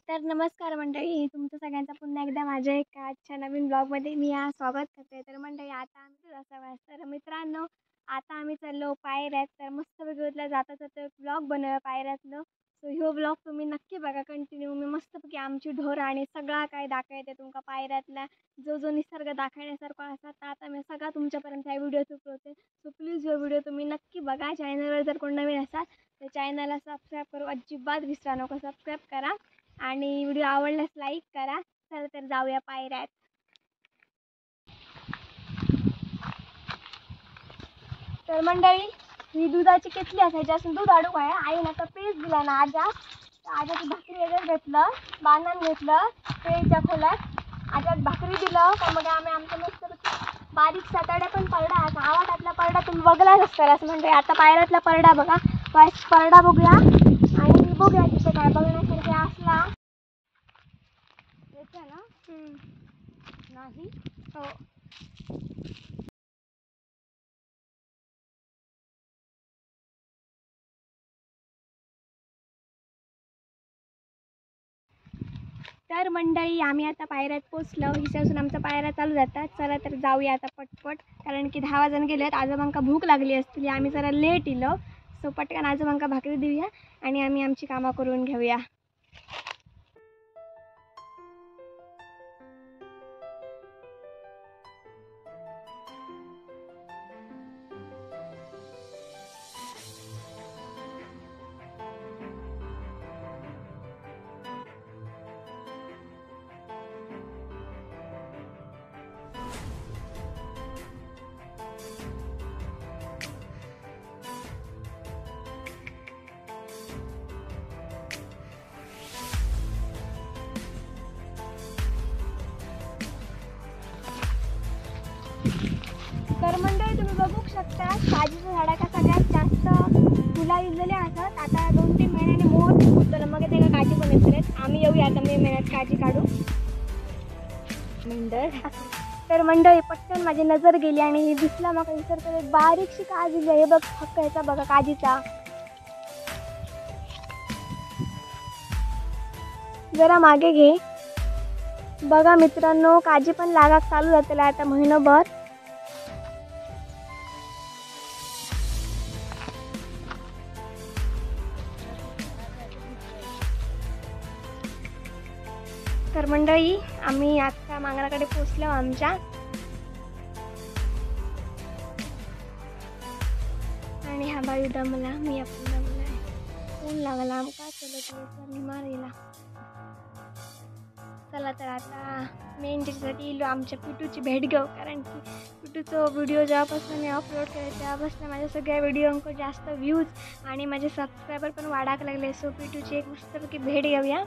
तर नमस्कार मंडळी, तुमचं सगळ्यांचं पुन्हा एकदा माझ्या एका आजच्या नवीन ब्लॉगमध्ये मी स्वागत करते. तर मंडळी आता आमचं असं तर मित्रांनो, आता आम्ही चाललो पायऱ्यात. तर मस्त वेगवेगळ्या जाता एक ब्लॉग बनवूया पायऱ्यातलं. सो ह्यो ब्लॉग तुम्ही नक्की बघा कंटिन्यू. मी मस्तपैकी आमची ढोरं आणि सगळा काय दाखवते तुमका पायऱ्यातला जो निसर्ग दाखवण्यासारखा असतात. तर आता मी सगळा तुमच्यापर्यंत हा व्हिडिओ सुचवते. सो प्लीज ह्यो व्हिडिओ तुम्ही नक्की बघा. चॅनलवर जर कोण नवीन असाल तर चॅनलला सबस्क्राईब करू अजिबात विसरा नको. सबस्क्राईब करा आणि व्हिडिओ आवडल्यास लाईक करा. चला तर जाऊया पायऱ्यात. तर मंडळी, ही दुधाची केतली असायची असून दूध अडू आहे. आईनं आता पेज दिला ना आजाची भाकरी वगैरे घेतलं, बांधण घेतलं पेजच्या खोल्यात. आजात भाकरी दिलं का मग आम्ही आमचं मस्त बारीक साताड्या पण परडा असा आवाटातला परडा तुम्ही बघलाच असता. असं म्हणजे आता पायऱ्यातला परडा बघा, परडा बघूया आणि बघूया तिथे काय बघण्यासारखे असला ना. नाही हो. तर मंडळी, आम्ही आता पायऱ्यात पोचलो. हिच्यासून आमचा पायऱ्या चालू जातात. चला तर जाऊया आता पटपट, कारण की 10 वाजून गेलेत. आजोबांका भूक लागली असतील, आम्ही जरा लेट इलो. सो पटकन आजोबांका भाकरी देऊया आणि आम्ही आमची कामं करून घेऊया. तर मंडळी, तुम्ही बघू शकता काजीच्या झाडाचा सगळ्यात जास्त फुला इलेले असतात. आता 2-3 महिन्याने मोर फुटतो, मग त्याला काजी पण येतलेत. आम्ही येऊया आता मे महिन्यात काजी काढू. तर मंडळी, पटकन माझी नजर गेली आणि हे दिसला मग तर एक बारीकशी काजी आहे. हे बघ, हक्क याचा बघा काजीचा. जरा मागे घे. बघा मित्रांनो, काजी पण लागाक चालू जातला आता महिनाभर. तर मंडळी, आम्ही आता मांगराकडे पोचलो आमच्या. आणि हा बायू दमला, मी आपण दमला. ऊन लागला आमका. चला मारेला. चला तर आता मेन ज्याच्यासाठी इलो आमच्या पिटूची भेट घेऊ, कारण की पिटूचा व्हिडिओ जेव्हापासून मी अपलोड केला तेव्हापासून माझ्या सगळ्या व्हिडिओंक जास्त व्ह्यूज आणि माझे सबस्क्रायबर पण वाढायला लागले. सो पिटूची एक मस्तपैकी भेट घेऊया.